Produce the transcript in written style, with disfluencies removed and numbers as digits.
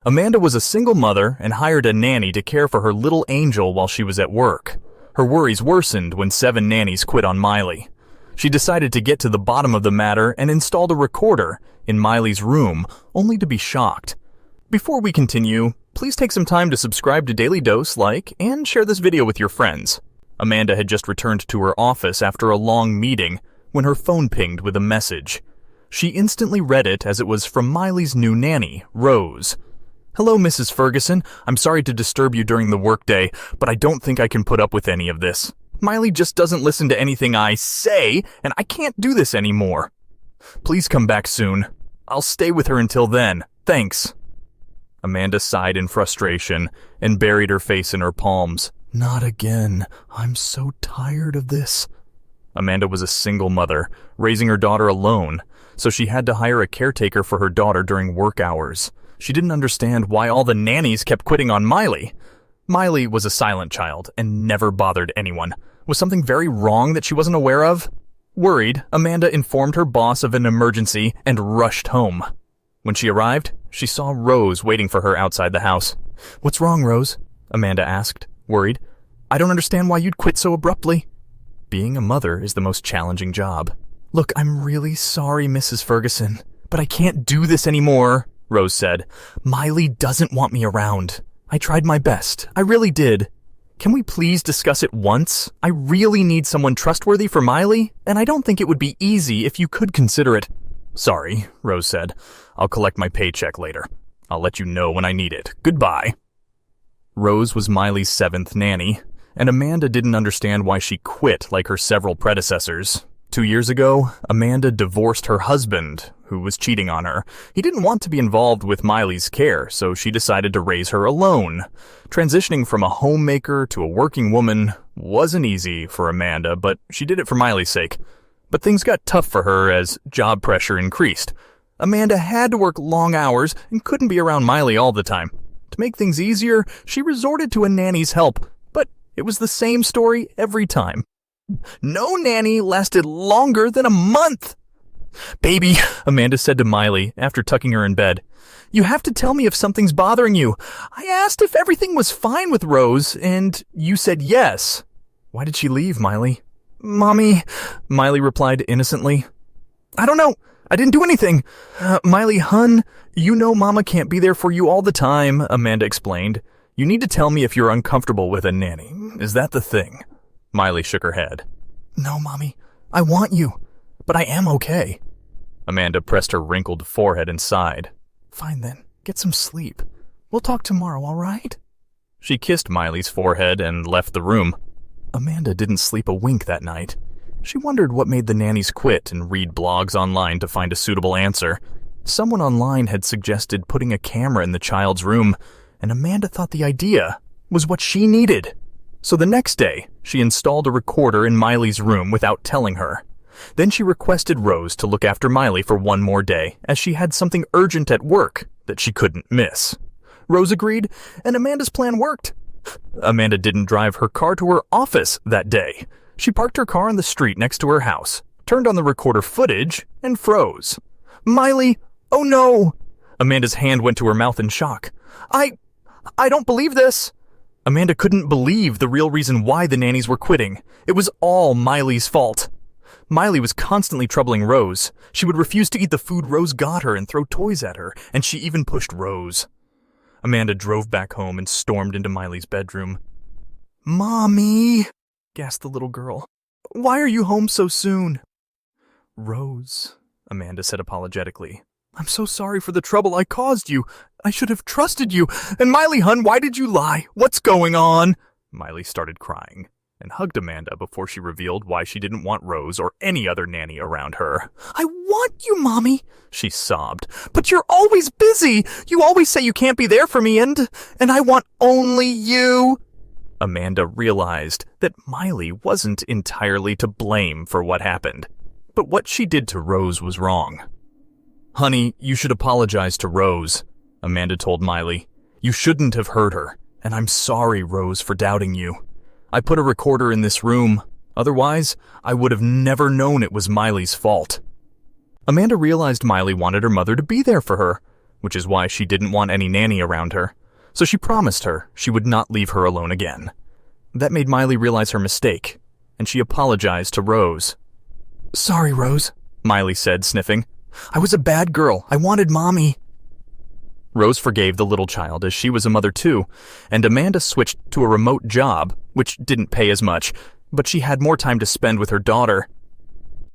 Amanda was a single mother and hired a nanny to care for her little angel while she was at work. Her worries worsened when 7 nannies quit on Miley. She decided to get to the bottom of the matter and installed a recorder in Miley's room, only to be shocked. Before we continue, please take some time to subscribe to Dailydose, like, and share this video with your friends. Amanda had just returned to her office after a long meeting when her phone pinged with a message. She instantly read it as it was from Miley's new nanny, Rose. "Hello, Mrs. Ferguson. I'm sorry to disturb you during the workday, but I don't think I can put up with any of this. Miley just doesn't listen to anything I say, and I can't do this anymore. Please come back soon. I'll stay with her until then. Thanks." Amanda sighed in frustration and buried her face in her palms. "Not again. I'm so tired of this." Amanda was a single mother, raising her daughter alone, so she had to hire a caretaker for her daughter during work hours. She didn't understand why all the nannies kept quitting on Miley. Miley was a silent child and never bothered anyone. Was something very wrong that she wasn't aware of? Worried, Amanda informed her boss of an emergency and rushed home. When she arrived, she saw Rose waiting for her outside the house. "What's wrong, Rose?" Amanda asked, worried. "I don't understand why you'd quit so abruptly." Being a mother is the most challenging job. "Look, I'm really sorry, Mrs. Ferguson, but I can't do this anymore," Rose said. "Miley doesn't want me around. I tried my best. I really did. Can we please discuss it once? I really need someone trustworthy for Miley, and I don't think it would be easy if you could consider it." "Sorry," Rose said. "I'll collect my paycheck later. I'll let you know when I need it. Goodbye." Rose was Miley's 7th nanny, and Amanda didn't understand why she quit like her several predecessors. 2 years ago, Amanda divorced her husband, who was cheating on her. He didn't want to be involved with Miley's care, so she decided to raise her alone. Transitioning from a homemaker to a working woman wasn't easy for Amanda, but she did it for Miley's sake. But things got tough for her as job pressure increased. Amanda had to work long hours and couldn't be around Miley all the time. To make things easier, she resorted to a nanny's help, but it was the same story every time. No nanny lasted longer than a month. "Baby," Amanda said to Miley after tucking her in bed, "you have to tell me if something's bothering you. I asked if everything was fine with Rose, and you said yes." "Why did she leave, Miley?" "Mommy," Miley replied innocently. "I don't know. I didn't do anything." "Miley, hun, you know Mama can't be there for you all the time," Amanda explained. "You need to tell me if you're uncomfortable with a nanny. Is that the thing?" Miley shook her head. "No, Mommy. I want you, but I am okay." Amanda pressed her wrinkled forehead and sighed. "Fine then. Get some sleep. We'll talk tomorrow, all right?" She kissed Miley's forehead and left the room. Amanda didn't sleep a wink that night. She wondered what made the nannies quit and read blogs online to find a suitable answer. Someone online had suggested putting a camera in the child's room, and Amanda thought the idea was what she needed. So the next day, she installed a recorder in Miley's room without telling her. Then she requested Rose to look after Miley for one more day, as she had something urgent at work that she couldn't miss. Rose agreed, and Amanda's plan worked. Amanda didn't drive her car to her office that day. She parked her car on the street next to her house, turned on the recorder footage, and froze. "Miley, oh no!" Amanda's hand went to her mouth in shock. I don't believe this." Amanda couldn't believe the real reason why the nannies were quitting. It was all Miley's fault. Miley was constantly troubling Rose. She would refuse to eat the food Rose got her and throw toys at her, and she even pushed Rose. Amanda drove back home and stormed into Miley's bedroom. "Mommy," gasped the little girl. "Why are you home so soon?" "Rose," Amanda said apologetically. "I'm so sorry for the trouble I caused you. I should have trusted you. And Miley, hun, why did you lie? What's going on?" Miley started crying and hugged Amanda before she revealed why she didn't want Rose or any other nanny around her. "I want you, Mommy," she sobbed. "But you're always busy. You always say you can't be there for me, and I want only you." Amanda realized that Miley wasn't entirely to blame for what happened, but what she did to Rose was wrong. "Honey, you should apologize to Rose," Amanda told Miley. "You shouldn't have hurt her, and I'm sorry, Rose, for doubting you. I put a recorder in this room. Otherwise, I would have never known it was Miley's fault." Amanda realized Miley wanted her mother to be there for her. which is why she didn't want any nanny around her. So she promised her she would not leave her alone again. That made Miley realize her mistake, and she apologized to Rose. "Sorry, Rose," Miley said, sniffing. "I was a bad girl. I wanted Mommy." Rose forgave the little child as she was a mother too, and Amanda switched to a remote job, which didn't pay as much, but she had more time to spend with her daughter.